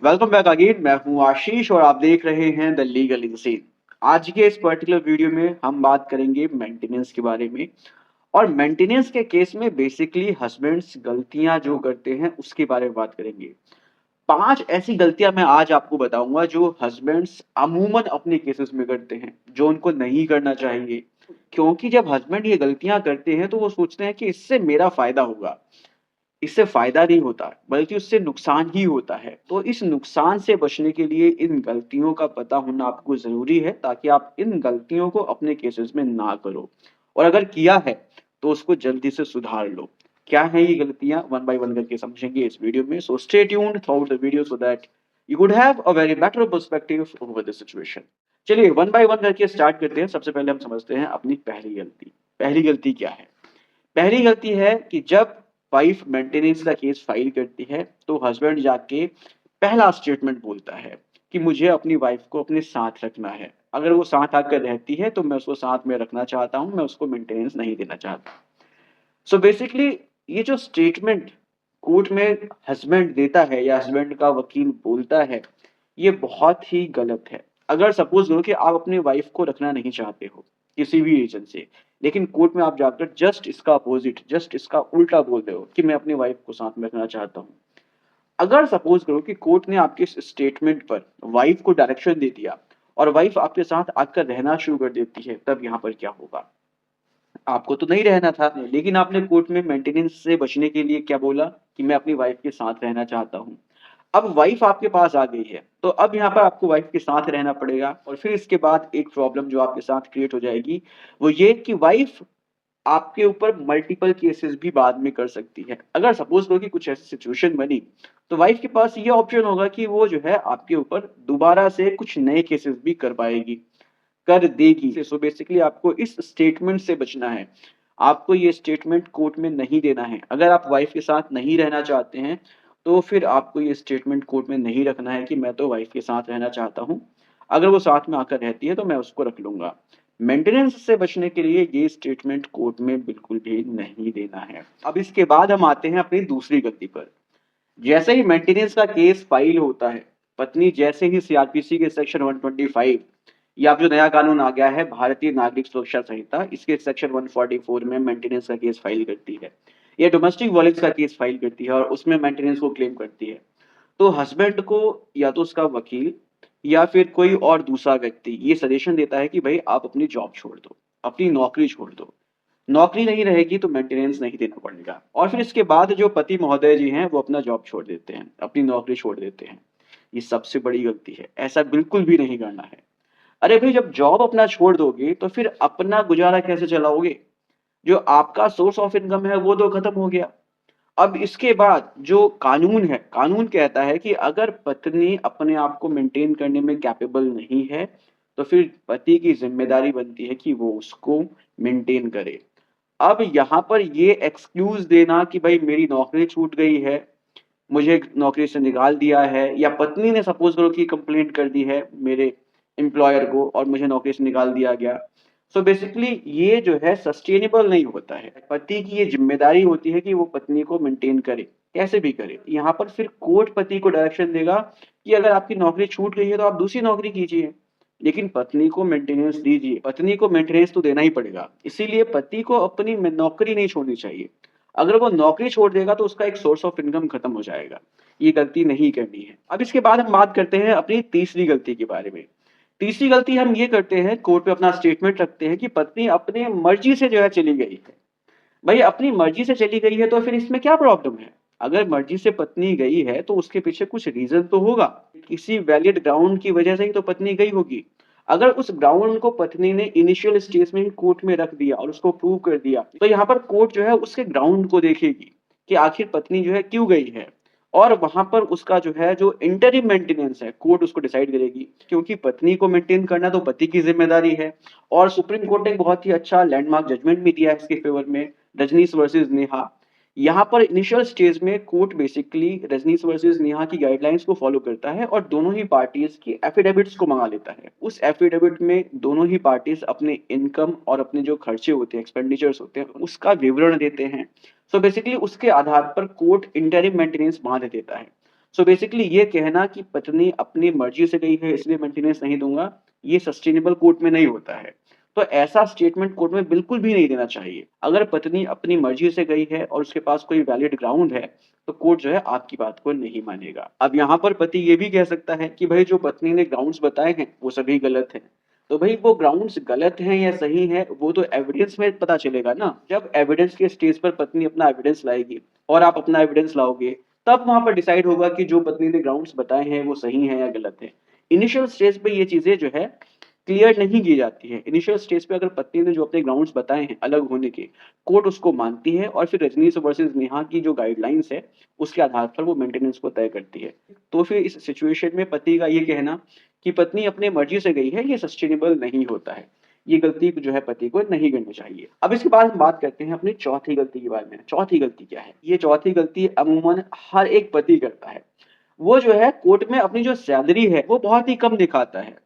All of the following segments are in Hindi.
Welcome back again. मैं हूं आशीष और आप देख रहे हैं द लीगल इंसीन। आज के इस पर्टिकुलर वीडियो में हम बात करेंगे मेंटेनेंस के बारे में। और मेंटेनेंस के केस में बेसिकली हस्बैंड्स गलतियां जो करते हैं उसके बारे में बात करेंगे। 5 ऐसी गलतियां मैं आज आपको बताऊंगा जो हस्बैंड्स अमूमन अपने केसेस में करते हैं, जो उनको नहीं करना चाहिए। क्योंकि जब हस्बैंड ये गलतियां करते हैं तो वो सोचते हैं कि इससे मेरा फायदा होगा। इससे फायदा नहीं होता बल्कि उससे नुकसान ही होता है। तो इस नुकसान से बचने के लिए इन गलतियों का पता होना आपको जरूरी है, ताकि आप इन गलतियों को अपने केसेस में ना करो। और अगर किया है तो उसको जल्दी से सुधार लो। क्या है ये गलतियां, वन बाय वन करके समझेंगे इस वीडियो में। So stay tuned through the video so that you would have a very better perspective over the situation. चलिए वन बाय वन करके स्टार्ट करते हैं। सबसे पहले हम समझते हैं अपनी पहली गलती। पहली गलती क्या है? पहली गलती है कि जब वाइफ मेंटेनेंस का केस फाइल करती है तो हस्बैंड जाके पहला स्टेटमेंट बोलता है कि मुझे अपनी वाइफ को अपने साथ रखना है। अगर वो साथ आकर रहती है तो मैं उसको साथ में रखना चाहता हूँ, मैं उसको मेंटेनेंस नहीं देना चाहता। सो बेसिकली ये जो स्टेटमेंट कोर्ट में हस्बैंड देता है या हस्बैंड का वकील बोलता है, ये बहुत ही गलत है। अगर सपोज करो कि आप अपनी वाइफ को रखना नहीं चाहते हो किसी भी रीजन से, लेकिन कोर्ट में आप जाकर जस्ट इसका अपोजिट, जस्ट इसका उल्टा बोल रहे हो कि मैं अपनी वाइफ को साथ में रखना चाहता हूँ। अगर सपोज करो कि कोर्ट ने आपके इस स्टेटमेंट पर वाइफ को डायरेक्शन दे दिया और वाइफ आपके साथ आकर रहना शुरू कर देती है, तब यहाँ पर क्या होगा? आपको तो नहीं रहना था, लेकिन आपने कोर्ट में मेंटेनेंस से बचने के लिए क्या बोला कि मैं अपनी वाइफ के साथ रहना चाहता हूँ। अब वाइफ आपके पास आ गई है, तो अब यहाँ पर आपको वाइफ के साथ रहना पड़ेगा। और फिर इसके बाद एक प्रॉब्लम जो आपके साथ क्रिएट हो जाएगी, वो ये कि वाइफ आपके ऊपर मल्टीपल केसेस भी बाद में कर सकती है। अगर सपोज करो कि कुछ ऐसी सिचुएशन बनी, तो वाइफ के पास ये ऑप्शन होगा कि वो जो है आपके ऊपर दोबारा से कुछ नए केसेस भी कर पाएगी, कर देगी। सो बेसिकली आपको इस स्टेटमेंट से बचना है। आपको ये स्टेटमेंट कोर्ट में नहीं देना है। अगर आप वाइफ के साथ नहीं रहना चाहते हैं, तो फिर आपको ये स्टेटमेंट कोर्ट में नहीं रखना है कि मैं तो वाइफ के साथ रहना चाहता हूँ। अगर वो साथ में आकर रहती है तो मैं उसको रख लूंगा। मेंटेनेंस से बचने के लिए ये स्टेटमेंट कोर्ट में बिल्कुल भी नहीं देना है। अब इसके बाद हम आते हैं अपनी दूसरी गलती पर। जैसे ही मेंटेनेंस का केस फाइल होता है, पत्नी जैसे ही सीआरपीसी के सेक्शन 125 या अब जो नया कानून आ गया है भारतीय नागरिक सुरक्षा संहिता, इसके सेक्शन 144 में मेंटेनेंस का केस फाइल करती है, या डोमेस्टिक वायलेंस का केस फाइल करती है और उसमें मेंटेनेंस को क्लेम करती है, तो हस्बैंड को या तो उसका वकील या फिर कोई और दूसरा व्यक्ति ये सजेशन देता है कि भाई आप अपनी जॉब छोड़ दो, अपनी नौकरी छोड़ दो। नौकरी नहीं रहेगी तो मेंटेनेंस नहीं देना पड़ेगा। और फिर इसके बाद जो पति महोदय जी हैं वो अपना जॉब छोड़ देते हैं, अपनी नौकरी छोड़ देते हैं। ये सबसे बड़ी गलती है, ऐसा बिल्कुल भी नहीं करना है। अरे भाई, जब जॉब अपना छोड़ दोगे तो फिर अपना गुजारा कैसे चलाओगे? जो आपका सोर्स ऑफ इनकम है वो तो खत्म हो गया। अब इसके बाद जो कानून है, कानून कहता है कि अगर पत्नी अपने आप को मेंटेन करने में कैपेबल नहीं है, तो फिर पति की जिम्मेदारी बनती है कि वो उसको मेंटेन करे। अब यहाँ पर ये एक्सक्यूज देना कि भाई मेरी नौकरी छूट गई है, मुझे नौकरी से निकाल दिया है, या पत्नी ने सपोज करो कि कंप्लेंट कर दी है मेरे एम्प्लॉयर को और मुझे नौकरी से निकाल दिया गया। सो बेसिकली ये जो है सस्टेनेबल नहीं होता है। पति की ये जिम्मेदारी होती है कि वो पत्नी को मेंटेन करे, कैसे भी करे। यहाँ पर फिर कोर्ट पति को डायरेक्शन देगा कि अगर आपकी नौकरी छूट गई है तो आप दूसरी नौकरी कीजिए, लेकिन पत्नी को मेंटेनेंस दीजिए। पत्नी को मेंटेनेंस तो देना ही पड़ेगा, इसीलिए पति को अपनी नौकरी नहीं छोड़नी चाहिए। अगर वो नौकरी छोड़ देगा तो उसका एक सोर्स ऑफ इनकम खत्म हो जाएगा। ये गलती नहीं करनी है। अब इसके बाद हम बात करते हैं अपनी तीसरी गलती के बारे में। तीसरी गलती हम ये करते हैं, कोर्ट में अपना स्टेटमेंट रखते हैं कि पत्नी अपने मर्जी से जो है चली गई है। भाई अपनी मर्जी से चली गई है तो फिर इसमें क्या प्रॉब्लम है? अगर मर्जी से पत्नी गई है तो उसके पीछे कुछ रीजन तो होगा, किसी वैलिड ग्राउंड की वजह से ही तो पत्नी गई होगी। अगर उस ग्राउंड को पत्नी ने इनिशियल स्टेज में ही कोर्ट में रख दिया और उसको प्रूव कर दिया, तो यहाँ पर कोर्ट जो है उसके ग्राउंड को देखेगी कि आखिर पत्नी जो है क्यों गई है। और वहां पर उसका जो है जो इंटरिम मेंटेनेंस है, कोर्ट उसको डिसाइड करेगी, क्योंकि पत्नी को मेंटेन करना तो पति की जिम्मेदारी है। और सुप्रीम कोर्ट ने एक बहुत ही अच्छा लैंडमार्क जजमेंट भी दिया है इसके फेवर में, रजनीश वर्सेस नेहा। यहाँ पर इनिशियल स्टेज में court basically Rajneesh versus Neha की गाइडलाइंस को फॉलो करता है और दोनों ही पार्टीज की एफिडेविट्स को मंगा लेता है। उस एफिडेविट में दोनों ही पार्टीज अपने इनकम और अपने जो खर्चे होते हैं, एक्सपेंडिचर्स होते हैं, उसका विवरण देते हैं। सो बेसिकली उसके आधार पर कोर्ट इंटरिम मेंटेनेंस बांध देता है। सो बेसिकली ये कहना कि पत्नी अपनी मर्जी से गई है इसलिए मेंटेनेंस नहीं दूंगा, ये सस्टेनेबल कोर्ट में नहीं होता है। तो ऐसा स्टेटमेंट कोर्ट में बिल्कुल भी नहीं देना चाहिए। अगर पत्नी अपनी मर्जी से गई है और उसके पास कोई वैलिड ग्राउंड है, तो कोर्ट जो है आपकी बात को नहीं मानेगा। अब यहाँ पर पति ये भी कह सकता है कि भाई जो पत्नी ने ग्राउंड्स बताए हैं वो सभी गलत हैं। तो भाई वो ग्राउंड्स गलत हैं या सही हैं वो तो एविडेंस में पता चलेगा ना। जब एविडेंस के स्टेज पर पत्नी अपना एविडेंस लाएगी और आप अपना एविडेंस लाओगे, तब वहाँ पर डिसाइड होगा कि जो पत्नी ने ग्राउंड्स बताए हैं वो सही हैं या गलत हैं। इनिशियल स्टेज पे ये चीज़ें जो है क्लियर नहीं की जाती है। इनिशियल स्टेज पे अगर पत्नी ने जो अपने ग्राउंड्स बताए हैं अलग होने के, कोर्ट उसको मानती है और फिर रजनीश वर्सेस नेहा की जो गाइडलाइंस है, उसके आधार पर वो मेंटेनेंस को तय करती है। तो फिर इस सिचुएशन में पति का ये कहना कि पत्नी अपनी मर्जी से गई है, ये सस्टेनेबल नहीं होता है। ये गलती जो है पति को नहीं करनी चाहिए। अब इसके बाद हम बात करते हैं अपनी चौथी गलती के बारे में। चौथी गलती क्या है? ये चौथी गलती अमूमन हर एक पति करता है। वो जो है कोर्ट में अपनी जो सैलरी है वो बहुत ही कम दिखाता है।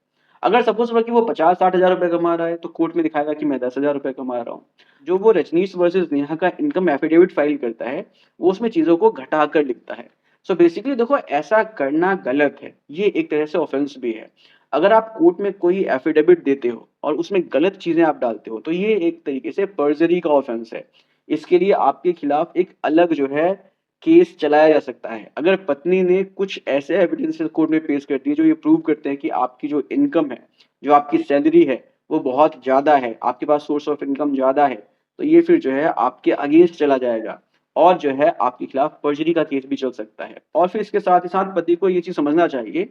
अगर सपोज करो कि वो 50-60 हज़ार रुपए कमा रहा है तो कोर्ट में दिखाएगा कि मैं 10,000 रुपए कमा रहा हूँ। जो वो रजनीश वर्सेस नेहा का इनकम एफिडेविट फाइल करता है, वो उसमें चीज़ों को घटाकर लिखता है। सो बेसिकली देखो ऐसा करना गलत है। ये एक तरह से ऑफेंस भी है। अगर आप कोर्ट में कोई एफिडेविट देते हो और उसमें गलत चीज़ें आप डालते हो, तो ये एक तरीके से पर्जरी का ऑफेंस है। इसके लिए आपके खिलाफ एक अलग जो है केस चलाया जा सकता है। अगर पत्नी ने कुछ ऐसे एविडेंसेस कोर्ट में पेश कर दिए जो ये प्रूव करते हैं कि आपकी जो इनकम है, जो आपकी सैलरी है, वो बहुत ज़्यादा है, आपके पास सोर्स ऑफ इनकम ज़्यादा है, तो ये फिर जो है आपके अगेंस्ट चला जाएगा और जो है आपके खिलाफ पर्जरी का केस भी चल सकता है। और फिर इसके साथ ही साथ पति को ये चीज़ समझना चाहिए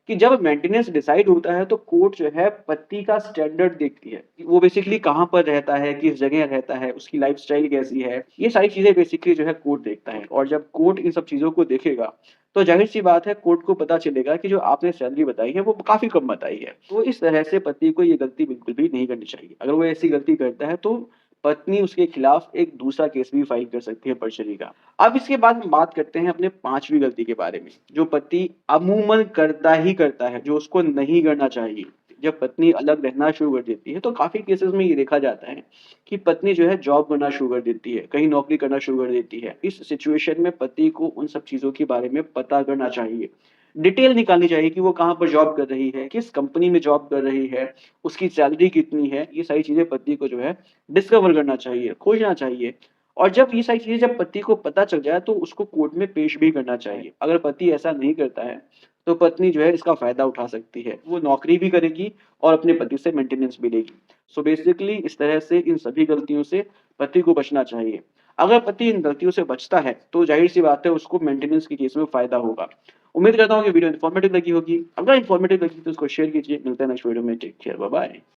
कि जब मेंटेनेंस डिसाइड होता है तो कोर्ट जो है पति का स्टैंडर्ड देखती है। वो बेसिकली कहाँ पर रहता है, किस जगह रहता है, उसकी लाइफ़स्टाइल कैसी है, ये सारी चीज़ें बेसिकली जो है कोर्ट देखता है। और जब कोर्ट इन सब चीज़ों को देखेगा, तो ज़ाहिर-सी बात है कोर्ट को पता चलेगा कि जो आपने सैलरी बताई है वो काफ़ी कम बताई है। तो इस तरह से पति को ये गलती बिल्कुल भी नहीं करनी चाहिए। अगर वो ऐसी गलती करता है तो पत्नी उसके खिलाफ एक दूसरा केस भी फाइल कर सकती है पर्जरी का। अब इसके बाद हम बात करते हैं अपने 5वीं गलती के बारे में, जो पति अमूमन करता ही करता है, जो उसको नहीं करना चाहिए। जब पत्नी अलग रहना शुरू कर देती है, तो काफ़ी केसेज़ में ये देखा जाता है कि पत्नी जो है जॉब करना शुरू कर देती है, कहीं नौकरी करना शुरू कर देती है। इस सिचुएशन में पति को उन सब चीज़ों के बारे में पता करना चाहिए। डिटेल निकालनी चाहिए कि वो कहाँ पर जॉब कर रही है, किस कंपनी में जॉब कर रही है, उसकी सैलरी कितनी है, ये सारी चीज़ें पति को जो है डिस्कवर करना चाहिए, खोजना चाहिए। और जब ये सारी चीज़ें जब पति को पता चल जाए तो उसको कोर्ट में पेश भी करना चाहिए। अगर पति ऐसा नहीं करता है, तो पत्नी जो है इसका फ़ायदा उठा सकती है। वो नौकरी भी करेगी और अपने पति से मेंटेनेंस भी लेगी। सो बेसिकली इस तरह से इन सभी गलतियों से पति को बचना चाहिए। अगर पति इन गलतियों से बचता है, तो ज़ाहिर-सी बात है उसको मेंटेनेंस के केस में फ़ायदा होगा। उम्मीद करता हूँ कि वीडियो इन्फॉर्मेटिव लगी होगी। अगर इन्फॉर्मेटिव लगी तो उसको शेयर कीजिए। मिलते हैं नेक्स्ट वीडियो में। Take care, bye bye.